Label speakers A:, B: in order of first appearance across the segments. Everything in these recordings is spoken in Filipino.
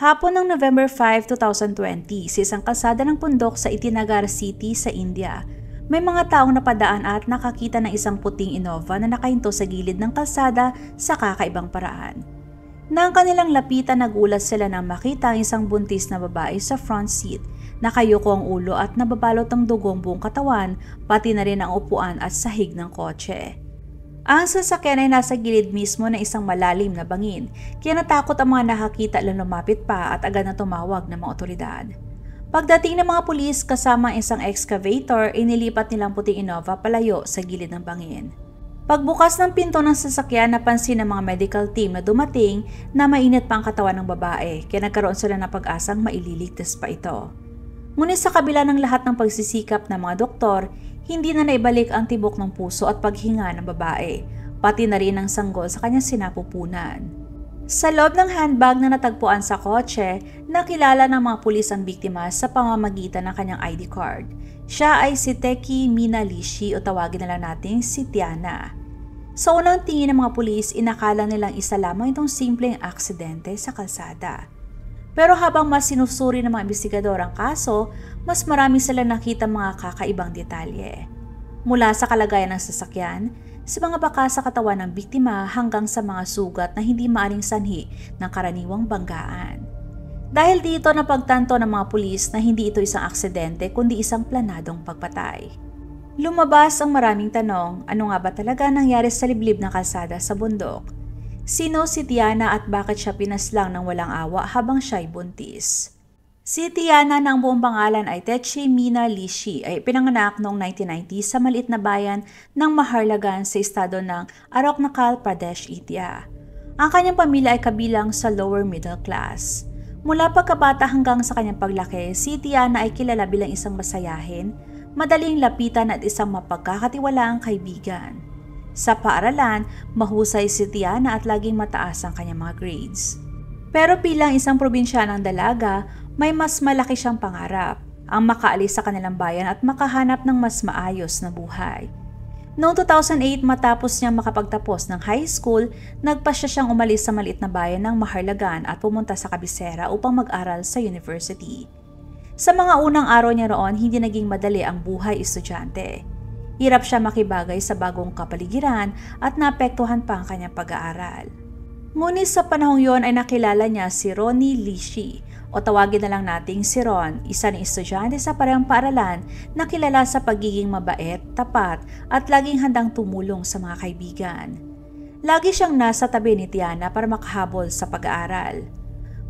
A: Hapon ng November 5, 2020, sa isang kalsada ng bundok sa Itinagar City sa India, may mga taong napadaan at nakakita ng isang puting Innova na nakahinto sa gilid ng kalsada sa kakaibang paraan. Nang kanilang lapitan, nagulat sila nang makita ang isang buntis na babae sa front seat, nakayuko ang ulo at nababalot ng dugong buong katawan, pati na rin ang upuan at sahig ng kotse. Ang sasakyan ay nasa gilid mismo ng isang malalim na bangin, kaya natakot ang mga nakakita at lumapit pa at agad na tumawag ng mga otoridad. Pagdating ng mga pulis kasama ang isang excavator, inilipat nilang puting Innova palayo sa gilid ng bangin. Pagbukas ng pinto ng sasakyan, napansin ng mga medical team na dumating na mainit pa ang katawan ng babae, kaya nagkaroon sila ng pag-asang maililigtas pa ito. Ngunit sa kabila ng lahat ng pagsisikap ng mga doktor, hindi na naibalik ang tibok ng puso at paghinga ng babae, pati na rin ang sanggol sa kanyang sinapupunan. Sa loob ng handbag na natagpuan sa kotse, nakilala ng mga pulis ang biktima sa pamamagitan ng kanyang ID card. Siya ay si Teki Mina Lishi o tawagin na lang natin si Tiana. Sa unang tingin ng mga pulis, inakala nilang isa lamang itong simpleng aksidente sa kalsada. Pero habang mas sinusuri ng mga investigador ang kaso, mas marami sila nakita mga kakaibang detalye. Mula sa kalagayan ng sasakyan, sa mga baka sa katawan ng biktima hanggang sa mga sugat na hindi maaring sanhi ng karaniwang banggaan. Dahil dito napagtanto ng mga pulis na hindi ito isang aksidente kundi isang planadong pagpatay. Lumabas ang maraming tanong, ano nga ba talaga nangyari sa liblib na kalsada sa bundok? Sino si Tiana at bakit siya pinaslang ng walang awa habang siya'y buntis? Si Tiana na ang buong pangalan ay Teki Mina Lishi ay pinanganak noong 1990 sa maliit na bayan ng Maharlagan sa estado ng Arunachal Pradesh, India. Ang kanyang pamilya ay kabilang sa lower middle class. Mula pagkabata hanggang sa kanyang paglaki, si Tiana ay kilala bilang isang masayahin, madaling lapitan at isang mapagkakatiwalaang kaibigan. Sa paaralan, mahusay si Tiana at laging mataas ang kanyang mga grades. Pero bilang isang probinsyanang dalaga, may mas malaki siyang pangarap, ang makaalis sa kanilang bayan at makahanap ng mas maayos na buhay. Noong 2008, matapos niyang makapagtapos ng high school, nagpasya siyang umalis sa maliit na bayan ng Maharlagan at pumunta sa kabisera upang mag-aral sa university. Sa mga unang araw niya roon, hindi naging madali ang buhay estudyante. Hirap siya makibagay sa bagong kapaligiran at naapektuhan pa ang kanyang pag-aaral. Ngunit sa panahong yon ay nakilala niya si Ronnie Lishi o tawagin na lang nating si Ron, isa ng estudyante sa parehong paaralan na kilala sa pagiging mabait, tapat at laging handang tumulong sa mga kaibigan. Lagi siyang nasa tabi ni Tiana para makahabol sa pag-aaral.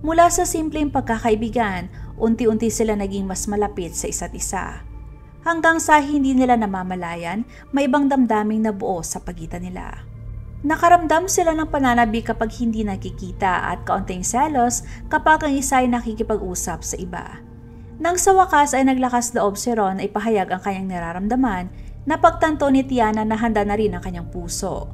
A: Mula sa simpleng pagkakaibigan, unti-unti sila naging mas malapit sa isa't isa. Hanggang sa hindi nila namamalayan, may ibang damdaming nabuo sa pagitan nila. Nakaramdam sila ng pananabik kapag hindi nakikita at kaunting selos kapag ang isa ay nakikipag-usap sa iba. Nang sa wakas ay naglakas loob si Ron ay pahayag ang kanyang nararamdaman, napagtanto ni Tiana na handa na rin ang kanyang puso.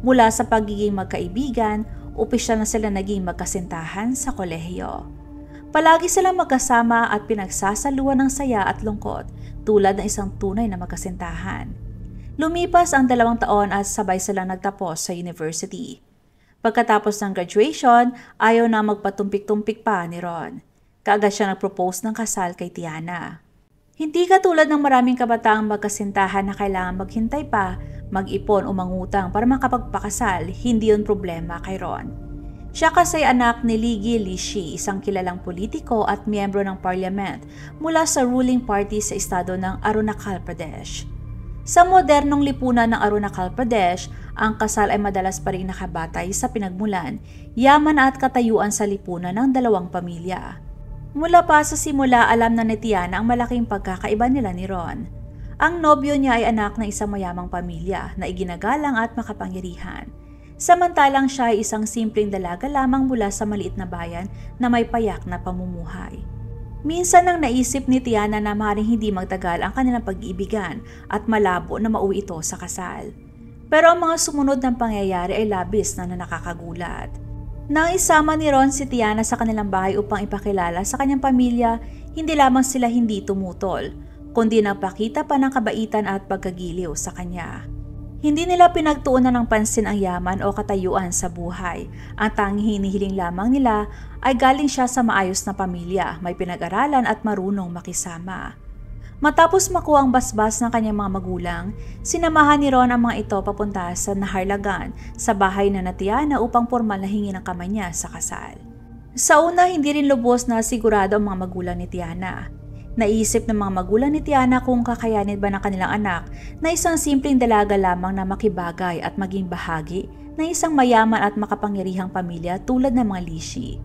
A: Mula sa pagiging magkaibigan, opisyal na sila naging magkasintahan sa kolehiyo. Palagi silang magkasama at pinagsasaluan ng saya at lungkot tulad ng isang tunay na magkasintahan. Lumipas ang 2 taon at sabay silang nagtapos sa university. Pagkatapos ng graduation, ayaw na magpatumpik-tumpik pa ni Ron. Kaagad siya nag-propose ng kasal kay Tiana. Hindi katulad ng maraming kabataang magkasintahan na kailangan maghintay pa, mag-ipon o mangutang para makapagpakasal, hindi yun problema kay Ron. Siya kasi anak ni Ligi Lishi, isang kilalang politiko at miyembro ng parliament mula sa ruling party sa estado ng Arunachal Pradesh. Sa modernong lipunan ng Arunachal Pradesh, ang kasal ay madalas pa rin nakabatay sa pinagmulan, yaman at katayuan sa lipunan ng dalawang pamilya. Mula pa sa simula, alam na ni Tiana ang malaking pagkakaiba nila ni Ron. Ang nobyo niya ay anak ng isang mayamang pamilya na iginagalang at makapangyarihan. Samantalang siya ay isang simpleng dalaga lamang mula sa maliit na bayan na may payak na pamumuhay. Minsan nang naisip ni Tiana na maaaring hindi magtagal ang kanilang pag-iibigan at malabo na mauwi ito sa kasal. Pero ang mga sumunod ng pangyayari ay labis na nakakagulat. Nang isama ni Ron si Tiana sa kanilang bahay upang ipakilala sa kanyang pamilya, hindi lamang sila hindi tumutol, kundi nagpakita pa ng kabaitan at pagkagiliw sa kanya. Hindi nila pinagtuunan ng pansin ang yaman o katayuan sa buhay. Ang tanging hinihiling lamang nila ay galing siya sa maayos na pamilya, may pinag-aralan at marunong makisama. Matapos makuha ang basbas ng kanyang mga magulang, sinamahan ni Ron ang mga ito papunta sa Naharlagan sa bahay na Tiana upang formal na hingi ng kamay niya sa kasal. Sa una, hindi rin lubos na sigurado ang mga magulang ni Tiana. Naisip ng mga magulang ni Tiana kung kakayanin ba ng kanilang anak na isang simpleng dalaga lamang na makibagay at maging bahagi ng isang mayaman at makapangyarihang pamilya tulad ng mga Lishi.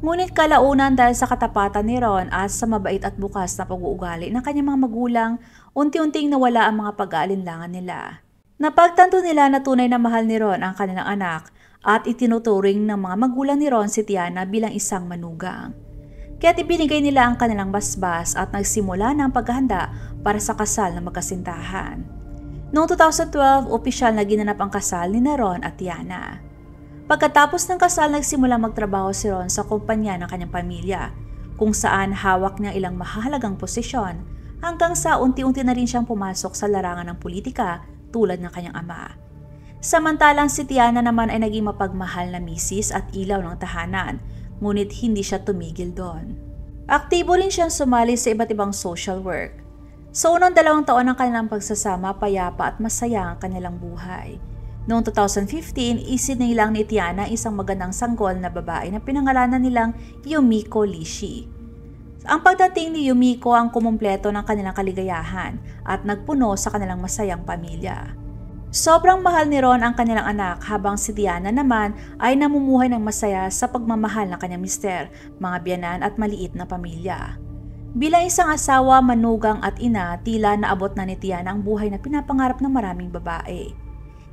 A: Ngunit kalaunan dahil sa katapatan ni Ron at sa mabait at bukas na pag-uugali ng kanyang mga magulang, unti-unting nawala ang mga pag-aalinlangan nila. Napagtanto nila na tunay na mahal ni Ron ang kanilang anak at itinuturing ng mga magulang ni Ron si Tiana bilang isang manugang. Kaya't ibinigay nila ang kanilang basbas at nagsimula na ang paghahanda para sa kasal na magkasintahan. Noong 2012, opisyal na ginanap ang kasal ni Ron at Tiana. Pagkatapos ng kasal, nagsimula magtrabaho si Ron sa kumpanya ng kanyang pamilya, kung saan hawak niya ilang mahalagang posisyon hanggang sa unti-unti na rin siyang pumasok sa larangan ng politika tulad ng kanyang ama. Samantalang si Tiana naman ay naging mapagmahal na misis at ilaw ng tahanan, ngunit hindi siya tumigil doon. Aktibo rin siyang sumali sa iba't ibang social work. Sa unang 2 taon ng kanilang pagsasama, payapa at masaya ang kanilang buhay. Noong 2015, isinilang ni Tiana isang magandang sanggol na babae na pinangalanan nilang Yumiko Lishi. Ang pagdating ni Yumiko ang kumumpleto ng kanilang kaligayahan at nagpuno sa kanilang masayang pamilya. Sobrang mahal ni Ron ang kanilang anak habang si Tiana naman ay namumuhay ng masaya sa pagmamahal ng kanyang mister, mga biyanan at maliit na pamilya. Bilang isang asawa, manugang at ina, tila naabot na ni Tiana ang buhay na pinapangarap ng maraming babae.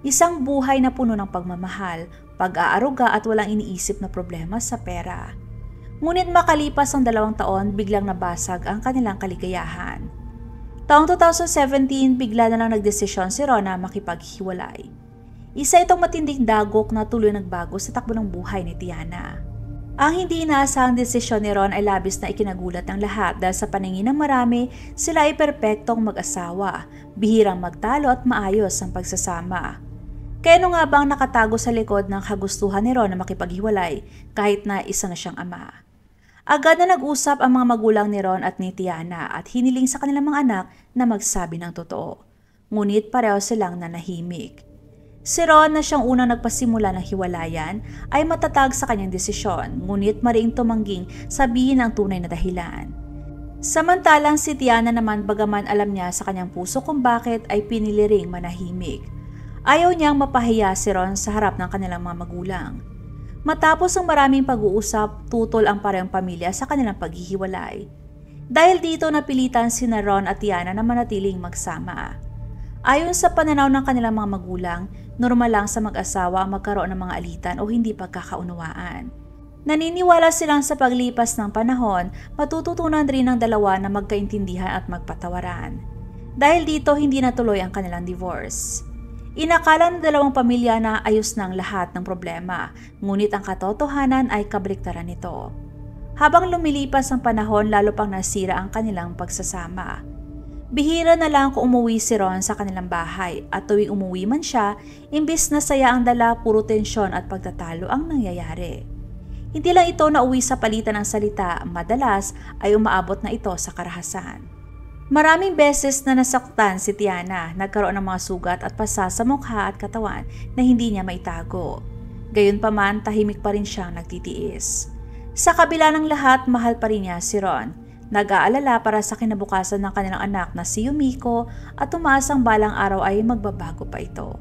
A: Isang buhay na puno ng pagmamahal, pag-aaruga at walang iniisip na problema sa pera. Ngunit makalipas ang 2 taon, biglang nabasag ang kanilang kaligayahan. Taong 2017, bigla na lang nagdesisyon si Ron na makipaghiwalay. Isa itong matinding dagok na tuloy nagbago sa takbo ng buhay ni Tiana. Ang hindi inaasahang desisyon ni Ron ay labis na ikinagulat ng lahat dahil sa paningin ng marami, sila ay perpektong mag-asawa, bihirang magtalo at maayos ang pagsasama. Kaya ano nga bang nakatago sa likod ng kagustuhan ni Ron na makipaghiwalay kahit na isa na siyang ama? Agad na nag-usap ang mga magulang ni Ron at ni Tiana at hiniling sa kanilang mga anak na magsabi ng totoo. Ngunit pareho silang nanahimik. Si Ron na siyang unang nagpasimula ng hiwalayan ay matatag sa kanyang desisyon, ngunit mariing tumangging sabihin ang tunay na dahilan. Samantalang si Tiana naman, bagaman alam niya sa kanyang puso kung bakit, ay pinili ring manahimik. Ayaw niyang mapahiya si Ron sa harap ng kanilang mga magulang. Matapos ang maraming pag-uusap, tutol ang parehong pamilya sa kanilang paghihiwalay. Dahil dito napilitan sina Ron at Tiana na manatiling magsama. Ayon sa pananaw ng kanilang mga magulang, normal lang sa mag-asawa ang magkaroon ng mga alitan o hindi pagkakaunawaan. Naniniwala silang sa paglipas ng panahon, matututunan rin ng dalawa na magkaintindihan at magpatawaran. Dahil dito, hindi natuloy ang kanilang divorce. Inakala ng dalawang pamilya na ayos na ang lahat ng problema, ngunit ang katotohanan ay kabaliktaran nito. Habang lumilipas ang panahon, lalo pang nasira ang kanilang pagsasama. Bihira na lang kung umuwi si Ron sa kanilang bahay at tuwing umuwi man siya, imbis na saya ang dala, puro tensyon at pagtatalo ang nangyayari. Hindi lang ito na uwi sa palitan ng salita, madalas ay umaabot na ito sa karahasan. Maraming beses na nasaktan si Tiana, nagkaroon ng mga sugat at pasa sa mukha at katawan na hindi niya maitago. Gayunpaman, tahimik pa rin siyang nagtitiis. Sa kabila ng lahat, mahal pa rin niya si Ron. Nag-aalala para sa kinabukasan ng kanilang anak na si Yumiko at umaasang balang araw ay magbabago pa ito.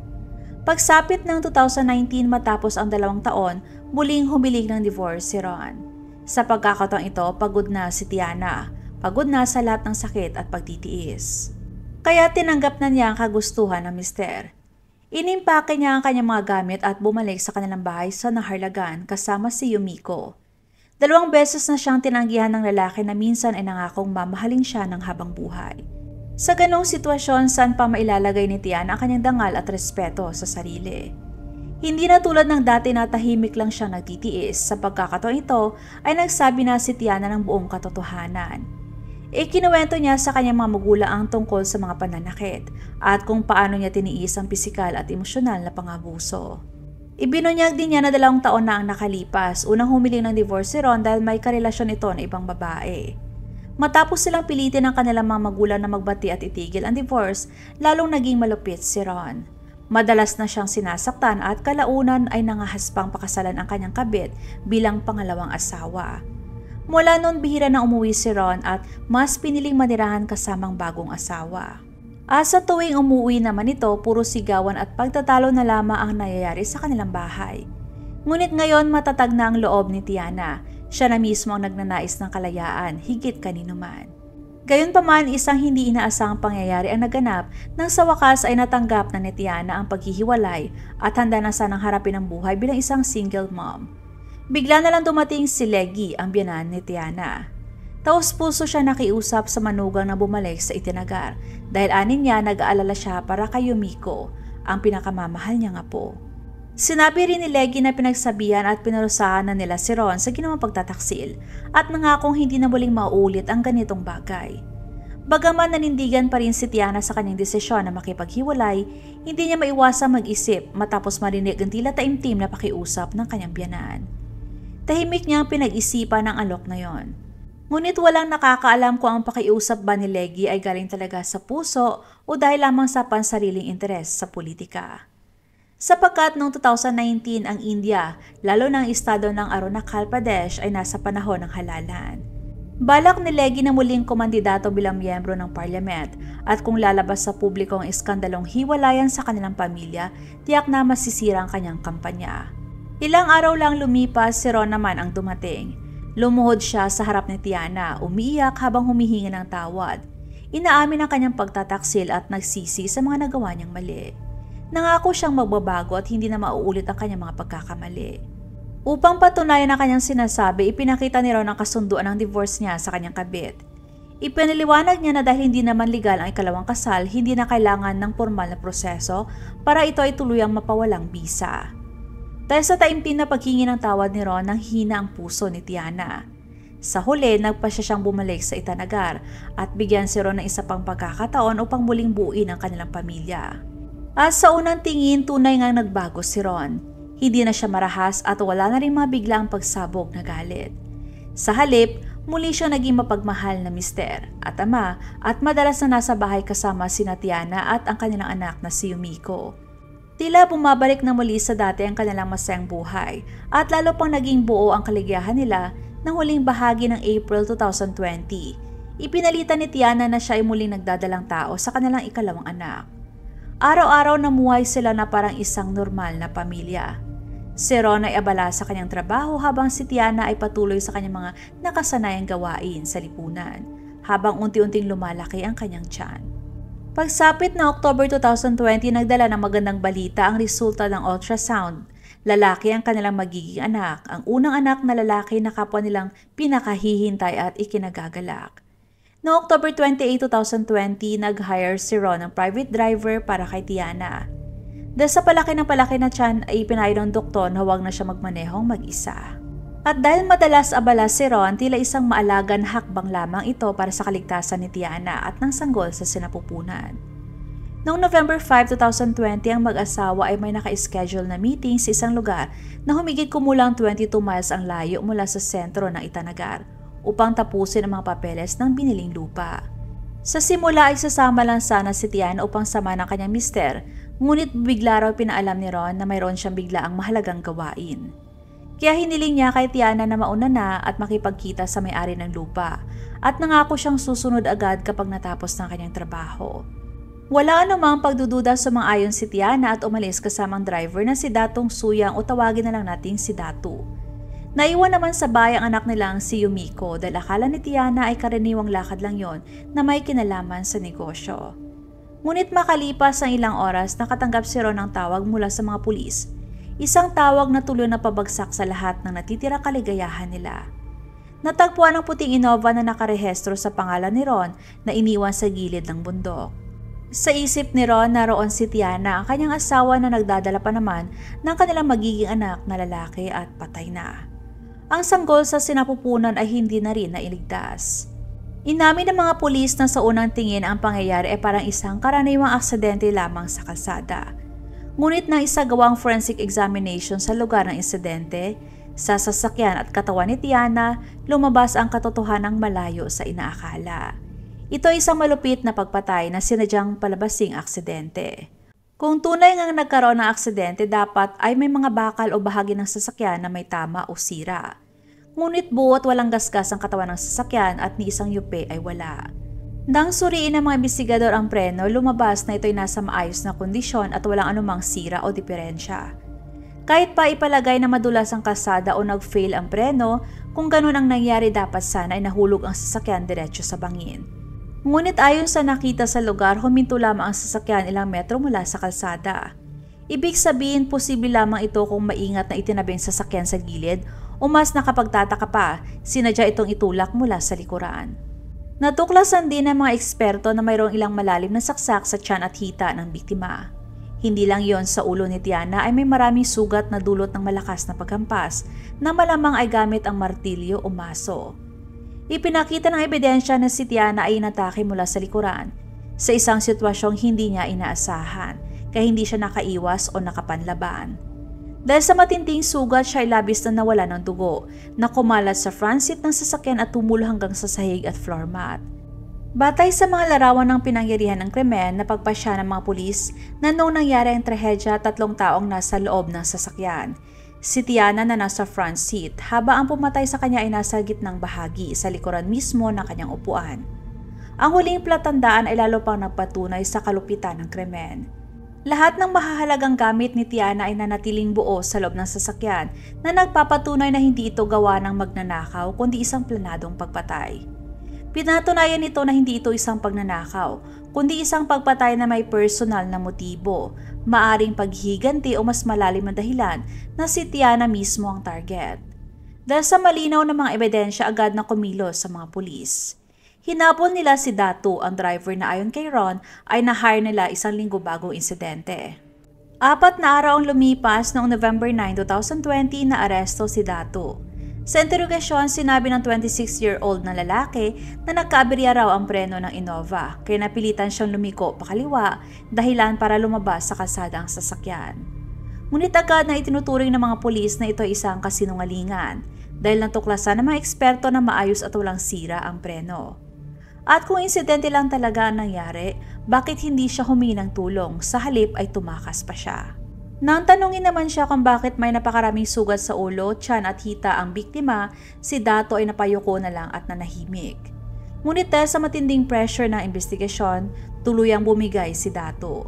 A: Pagsapit ng 2019 matapos ang 2 taon, muling humiling ng divorce si Ron. Sa pagkakataong ito, pagod na si Tiana. Pagod na sa lahat ng sakit at pagtitiis. Kaya tinanggap na niya ang kagustuhan ng mister. Inimpake niya ang kanyang mga gamit at bumalik sa kanilang bahay sa Naharlagan kasama si Yumiko. 2 beses na siyang tinanggihan ng lalaki na minsan ay nangakong mamahalin siya ng habang buhay. Sa ganong sitwasyon, saan pa mailalagay ni Tiana ang kanyang dangal at respeto sa sarili? Hindi na tulad ng dati na tahimik lang siyang nagtitiis. Sa pagkakataon ito ay nagsabi na si Tiana ng buong katotohanan. Ikinuwento niya sa kanyang mga magulang ang tungkol sa mga pananakit at kung paano niya tiniis ang pisikal at emosyonal na pangabuso. Ibinunyag din niya na 2 taon na ang nakalipas, unang humiling ng divorce si Ron dahil may karelasyon ito na ibang babae. Matapos silang pilitin ng kanilang mga magulang na magbati at itigil ang divorce, lalong naging malupit si Ron. Madalas na siyang sinasaktan at kalaunan ay nangahaspang pakasalan ang kanyang kabit bilang pangalawang asawa. Mula noon bihira na umuwi si Ron at mas piniling manirahan kasamang bagong asawa. At sa tuwing umuwi naman ito, puro sigawan at pagtatalo na lamang ang nangyayari sa kanilang bahay. Ngunit ngayon matatag na ang loob ni Tiana. Siya na mismo ang nagnanais ng kalayaan, higit kanino man. Gayunpaman, isang hindi inaasahang pangyayari ang naganap nang sa wakas ay natanggap na ni Tiana ang paghihiwalay at handa na sanang harapin ang buhay bilang isang single mom. Bigla na lang dumating si Leggy, ang biyenan ni Tiana. Taos-puso siya nakiusap sa manugang na bumalik sa itinagar dahil anin niya nag-aalala siya para kay Yumiko, ang pinakamamahal niyang apo. Sinabi rin ni Leggy na pinagsabihan at pinarusahan na nila si Ron sa ginawang pagtataksil at nangakong hindi na muling mauulit ang ganitong bagay. Bagaman nanindigan pa rin si Tiana sa kanyang desisyon na makipaghiwalay, hindi niya maiwasang mag-isip matapos marinig ang tila taimtim na pakiusap ng kanyang biyenan. Tahimik niyang pinag-isipan ang alok na yon. Ngunit walang nakakaalam kung ang pakiusap ba ni Leggy ay galing talaga sa puso o dahil lamang sa pansariling interes sa politika. Sapagkat noong 2019 ang India, lalo ng estado ng Arunachal Pradesh ay nasa panahon ng halalan. Balak ni Leggy na muling kumandidato bilang miyembro ng parliament at kung lalabas sa publiko ang iskandalong hiwalayan sa kanilang pamilya, tiyak na masisira ang kanyang kampanya. Ilang araw lang lumipas, si Ron naman ang dumating. Lumuhod siya sa harap ni Tiana, umiiyak habang humihingi ng tawad. Inaamin ang kanyang pagtataksil at nagsisi sa mga nagawa niyang mali. Nangako siyang magbabago at hindi na mauulit ang kanyang mga pagkakamali. Upang patunayan ang kanyang sinasabi, ipinakita ni Ron ang kasunduan ng divorce niya sa kanyang kabit. Ipinaliwanag niya na dahil hindi naman legal ang ikalawang kasal, hindi na kailangan ng formal na proseso para ito ay tuluyang mapawalang bisa. Dahil sa taimtim na paghingi ng tawad ni Ron, nang hina ang puso ni Tiana. Sa huli, nagpasya siyang bumalik sa itanagar at bigyan si Ron ng isa pang pagkakataon upang muling buuin ang kanilang pamilya. At sa unang tingin, tunay ngang nagbago si Ron. Hindi na siya marahas at wala na rin mabigla ang pagsabog na galit. Sa halip, muli siya naging mapagmahal na mister at ama at madalas na nasa bahay kasama sina Tiana at ang kanilang anak na si Yumiko. Tila bumabalik na muli sa dati ang kanilang masayang buhay at lalo pang naging buo ang kaligayahan nila ng huling bahagi ng April 2020. Ipinalitan ni Tiana na siya ay muling nagdadalang tao sa kanilang ikalawang anak. Araw-araw namuhay sila na parang isang normal na pamilya. Si Ron ay abala sa kanyang trabaho habang si Tiana ay patuloy sa kanyang mga nakasanayang gawain sa lipunan habang unti-unting lumalaki ang kanyang tiyan. Pagsapit na October 2020, nagdala ng magandang balita ang resulta ng ultrasound. Lalaki ang kanilang magiging anak, ang unang anak na lalaki na kapwa nilang pinakahihintay at ikinagagalak. Noong October 28, 2020, nag-hire si Ron ng private driver para kay Tiana. Dahil sa palaki na tiyan ay ipinayo ng doktor na huwag na siya magmanehong mag-isa. At dahil madalas abala si Ron, tila isang maalagan hakbang lamang ito para sa kaligtasan ni Tiana at ng sanggol sa sinapupunan. Noong November 5, 2020, ang mag-asawa ay may naka-schedule na meeting sa isang lugar na humigit kumulang 22 miles ang layo mula sa sentro ng Itanagar upang tapusin ang mga papeles ng biniling lupa. Sa simula ay sasama lang sana si Tiana upang sama ng kanyang mister, ngunit bigla raw pinaalam ni Ron na mayroon siyang biglaang mahalagang gawain. Kaya hiniling niya kay Tiana na mauna na at makipagkita sa may-ari ng lupa at nangako siyang susunod agad kapag natapos ng kanyang trabaho. Wala anumang pagdududa sumang-ayon si Tiana at umalis kasamang driver na si Datong Suyang o tawagin na lang nating si Datu. Naiwan naman sa bahay ang anak nilang si Yumiko dahil akala ni Tiana ay karaniwang lakad lang yon na may kinalaman sa negosyo. Ngunit makalipas ang ilang oras, nakatanggap si Ron ng tawag mula sa mga pulis. Isang tawag na tuloy na pabagsak sa lahat ng natitirang kaligayahan nila. Natagpuan ang puting Innova na nakarehestro sa pangalan ni Ron na iniwan sa gilid ng bundok. Sa isip ni Ron, naroon si Tiana, ang kanyang asawa na nagdadala pa naman ng kanilang magiging anak na lalaki at patay na. Ang sanggol sa sinapupunan ay hindi na rin nailigtas. Inamin ng mga pulis na sa unang tingin ang pangyayari ay parang isang karaniwang aksidente lamang sa kalsada. Ngunit nang isagawang forensic examination sa lugar ng insidente, sa sasakyan at katawan ni Tiana, lumabas ang katotohanang malayo sa inaakala. Ito ay isang malupit na pagpatay na sinadyang palabasing aksidente. Kung tunay ngang nagkaroon ng aksidente, dapat ay may mga bakal o bahagi ng sasakyan na may tama o sira. Ngunit buot walang gasgas ang katawan ng sasakyan at ni isang yupe ay wala. Nang suriin ng mga investigador ang preno, lumabas na ito'y nasa maayos na kondisyon at walang anumang sira o diferensya. Kahit pa ipalagay na madulas ang kalsada o nag-fail ang preno, kung ganun ang nangyari dapat sana ay nahulog ang sasakyan diretso sa bangin. Ngunit ayon sa nakita sa lugar, huminto lamang ang sasakyan ilang metro mula sa kalsada. Ibig sabihin, posible lamang ito kung maingat na itinabi ang sasakyan sa gilid o mas nakapagtataka pa, sinadya itong itulak mula sa likuran. Natuklasan din ng mga eksperto na mayroong ilang malalim na saksak sa tiyan at hita ng biktima. Hindi lang yon, sa ulo ni Tiana ay may maraming sugat na dulot ng malakas na paghampas na malamang ay gamit ang martilyo o maso. Ipinakita ng ebidensya na si Tiana ay inatake mula sa likuran sa isang sitwasyong hindi niya inaasahan kaya hindi siya nakaiwas o nakapanlaban. Dahil sa matinding sugat, siya ay labis na nawala ng dugo na kumalat sa front seat ng sasakyan at tumulo hanggang sa sahig at floor mat. Batay sa mga larawan ng pinangyarihan ng krimen, napagpasya ng mga pulis na noong nangyari ang trahedya, 3 taong nasa loob ng sasakyan. Si Tiana na nasa front seat, habang ang pumatay sa kanya ay nasa gitnang bahagi sa likuran mismo ng kanyang upuan. Ang huling palatandaan ay lalo pang nagpatunay sa kalupitan ng krimen. Lahat ng mahahalagang gamit ni Tiana ay nanatiling buo sa loob ng sasakyan na nagpapatunay na hindi ito gawa ng magnanakaw kundi isang planadong pagpatay. Pinatunayan nito na hindi ito isang pagnanakaw, kundi isang pagpatay na may personal na motibo, maaring paghiganti o mas malalim na dahilan na si Tiana mismo ang target. Dahil sa malinaw na mga ebidensya, agad na kumilos sa mga pulis. Hinabol nila si Datu, ang driver na ayon kay Ron ay na-hire nila 1 linggo bago insidente. 4 na araw ang lumipas noong November 9, 2020 na aresto si Datu. Sa interogasyon, sinabi ng 26-year-old na lalaki na nagkaaberya raw ang preno ng Innova kaya napilitan siyang lumiko pakaliwa dahilan para lumabas sa kalsada ang sasakyan. Ngunit agad na itinuturing ng mga pulis na ito ay isang kasinungalingan dahil natuklasan ng mga eksperto na maayos at walang sira ang preno. At kung insidente lang talaga ang nangyari, bakit hindi siya humingi ng tulong, sa halip ay tumakas pa siya? Nang tanungin naman siya kung bakit may napakaraming sugat sa ulo, tiyan at hita ang biktima, si Dato ay napayuko na lang at nanahimik. Ngunit dahil sa matinding pressure ng investigasyon, tuluyang bumigay si Dato.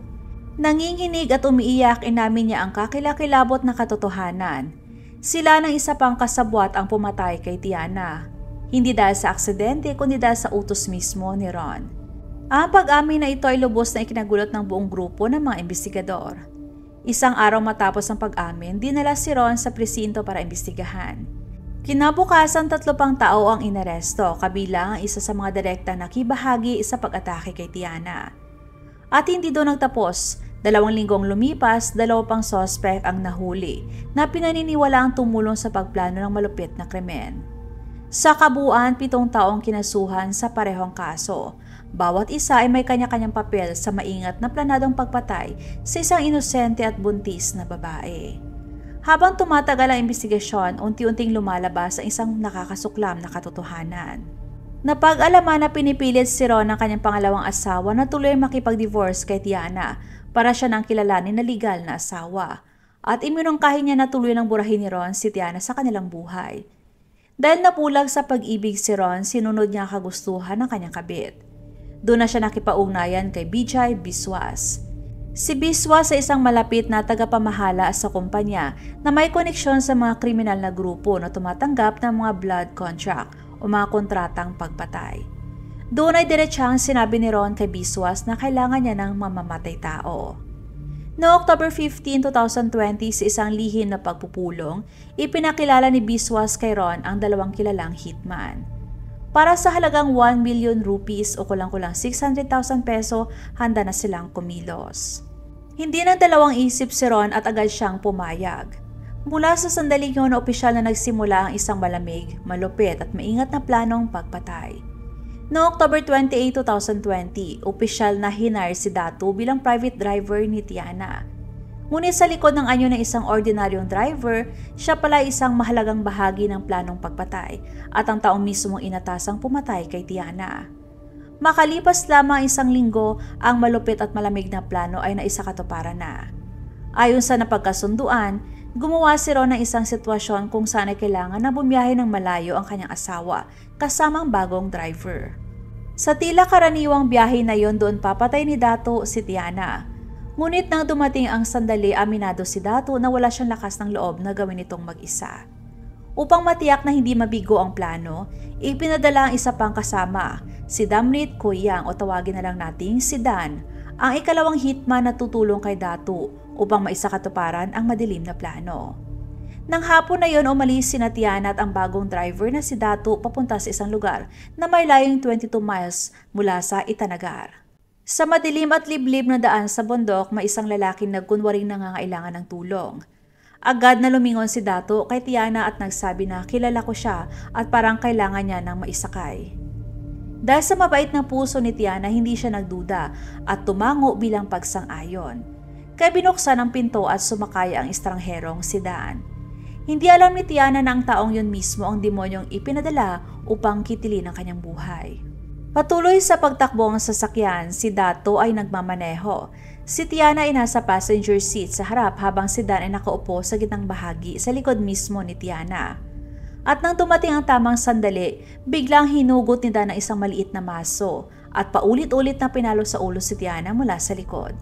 A: Nanginginig at umiiyak, inamin niya ang kakilakilabot na katotohanan. Sila ng isa pang kasabwat ang pumatay kay Tiana. Hindi dahil sa aksidente kundi dahil sa utos mismo ni Ron. Ang pag-amin na ito ay lubos na ikinagulat ng buong grupo ng mga investigador. 1 araw matapos ang pag-amin, dinala si Ron sa presinto para imbestigahan. Kinabukasan 3 pang tao ang inaresto, kabilang ang isa sa mga direkta na nakibahagi sa pag-atake kay Tiana. At hindi doon nagtapos. 2 linggong lumipas, 2 pang sospek ang nahuli na pinaniniwalaang tumulong sa pagplano ng malupit na krimen. Sa kabuuan, 7 taong kinasuhan sa parehong kaso. Bawat isa ay may kanya-kanyang papel sa maingat na planadong pagpatay sa isang inosente at buntis na babae. Habang tumatagal ang investigasyon, unti-unting lumalabas ang isang nakakasuklam na katotohanan. Napag-alaman na pinipilit si Ron ng kanyang pangalawang asawa na tuloy makipag-divorce kay Tiana para siya nang kilalanin na legal na asawa. At iminungkahi niya na tuloy ng burahin ni Ron si Tiana sa kanilang buhay. Dahil napulag sa pag-ibig si Ron, sinunod niya ang kagustuhan ng kanyang kabit. Doon na siya nakipaugnayan kay Bijay Biswas. Si Biswas ay isang malapit na tagapamahala sa kumpanya na may koneksyon sa mga kriminal na grupo na tumatanggap ng mga blood contract o mga kontratang pagpatay. Doon ay diretsahang sinabi ni Ron kay Biswas na kailangan niya ng mamamatay tao. Noong October 15, 2020, sa isang lihim na pagpupulong, ipinakilala ni Biswas kay Ron ang 2 kilalang hitman. Para sa halagang 1 million rupees o kulang-kulang 600,000 peso, handa na silang kumilos. Hindi na dalawang isip si Ron at agad siyang pumayag. Mula sa sandaling yun, opisyal na nagsimula ang isang malamig, malupit at maingat na planong pagpatay. Noong October 28, 2020, opisyal na hinar si Datu bilang private driver ni Tiana. Ngunit sa likod ng anyo ng isang ordinaryong driver, siya pala isang mahalagang bahagi ng planong pagpatay at ang taong mismong inatasang pumatay kay Tiana. Makalipas lamang isang linggo, ang malupit at malamig na plano ay naisakatuparan na. Ayon sa napagkasunduan, gumawa si Ron ng isang sitwasyon kung saan ay kailangan na bumiyahe ng malayo ang kanyang asawa kasamang bagong driver. Sa tila karaniwang biyahe na yon, doon papatay ni Datu si Tiana. Ngunit nang dumating ang sandali, aminado si Datu na wala siyang lakas ng loob na gawin itong mag-isa. Upang matiyak na hindi mabigo ang plano, ipinadala ang isa pang kasama, si Damrit Koyang o tawagin na lang nating si Dan, ang ikalawang hitman na tutulong kay Datu upang maisakatuparan ang madilim na plano. Nang hapon na yon, umalis si Tiana at ang bagong driver na si Datu papunta sa isang lugar na may layong 22 miles mula sa Itanagar. Sa madilim at liblib na daan sa bundok, may isang lalaking nagkunwaring nangangailangan ng tulong. Agad na lumingon si Datu kay Tiana at nagsabi na kilala ko siya at parang kailangan niya ng maisakay. Dahil sa mabait na puso ni Tiana, hindi siya nagduda at tumango bilang pagsang-ayon. Kaya binuksan ang pinto at sumakay ang estrangherong si Dan. Hindi alam ni Tiana na ang taong yun mismo ang demonyong ipinadala upang kitilin ang kanyang buhay. Patuloy sa pagtakbo ng sasakyan, si Datu ay nagmamaneho. Si Tiana ay nasa passenger seat sa harap habang si Dan ay nakaupo sa gitnang bahagi sa likod mismo ni Tiana. At nang dumating ang tamang sandali, biglang hinugot ni Dan ang isang maliit na maso at paulit-ulit na pinalo sa ulo si Tiana mula sa likod.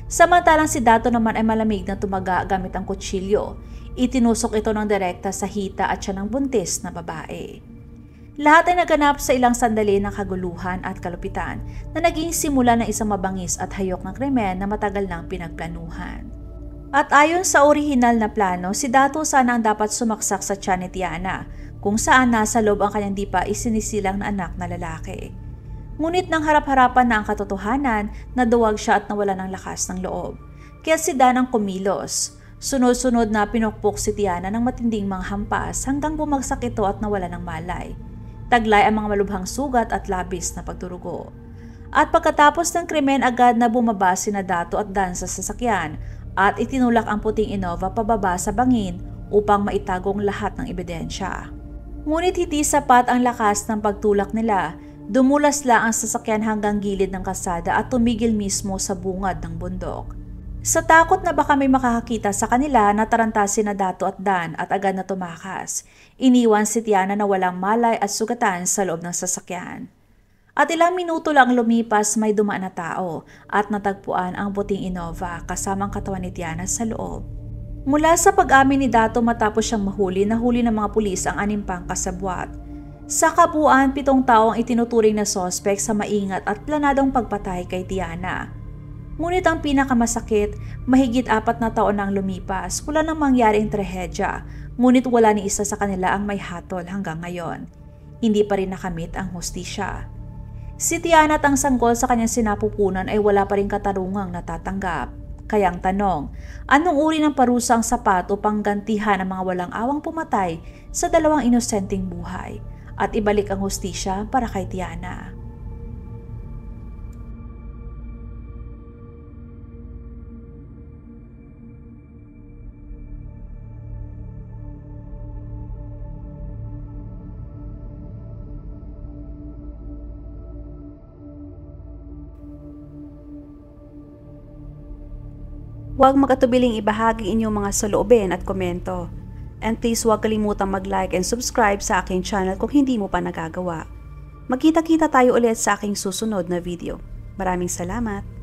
A: Samantalang si Datu naman ay malamig na tumaga gamit ang kutsilyo. Itinusok ito ng direkta sa hita at siya ng buntis na babae. Lahat ay naganap sa ilang sandali ng kaguluhan at kalupitan na naging simula ng isang mabangis at hayok ng krimen na matagal nang pinagplanuhan. At ayon sa orihinal na plano, si Datu sana ang dapat sumaksak sa tiyan ni Tiana, kung saan nasa loob ang kanyang di pa isinisilang na anak na lalaki. Ngunit nang harap-harapan na ang katotohanan, naduwag siya at nawala ng lakas ng loob. Kaya si Dan ang kumilos. Sunod-sunod na pinukpok si Tiana ng matinding mga hampas hanggang bumagsak ito at nawala ng malay. Taglay ang mga malubhang sugat at labis na pagdurugo. At pagkatapos ng krimen, agad na bumaba sina Datu at Dan sa sasakyan at itinulak ang puting Innova pababa sa bangin upang maitagong lahat ng ebidensya. Ngunit hindi sapat ang lakas ng pagtulak nila. Dumulas lang ang sasakyan hanggang gilid ng kalsada at tumigil mismo sa bungad ng bundok. Sa takot na baka may makakakita sa kanila, nataranta sina Datu at Dan at agad na tumakas. Iniwan si Tiana na walang malay at sugatan sa loob ng sasakyan. At ilang minuto lang lumipas, may dumaan na tao at natagpuan ang puting Innova kasamang katawan ni Tiana sa loob. Mula sa pag-amin ni Datu matapos siyang nahuli ng mga pulis ang 6 pang kasabwat. Sa kabuuan, 7 tao ang itinuturing na sospek sa maingat at planadong pagpatay kay Tiana. Ngunit ang pinakamasakit, mahigit 4 na taon nang lumipas, wala nang mangyaring trahedya, ngunit wala ni isa sa kanila ang may hatol hanggang ngayon. Hindi pa rin nakamit ang hustisya. Si Tiana at ang sanggol sa kanyang sinapupunan ay wala pa rin katarungang natatanggap. Kaya ang tanong, anong uri ng parusa ang sapat upang gantihan ang mga walang awang pumatay sa 2 inosenteng buhay at ibalik ang hustisya para kay Tiana? Huwag magatubiling ibahagi inyong mga saloobin at komento. And please huwag kalimutang mag-like and subscribe sa aking channel kung hindi mo pa nagagawa. Magkita-kita tayo ulit sa aking susunod na video. Maraming salamat!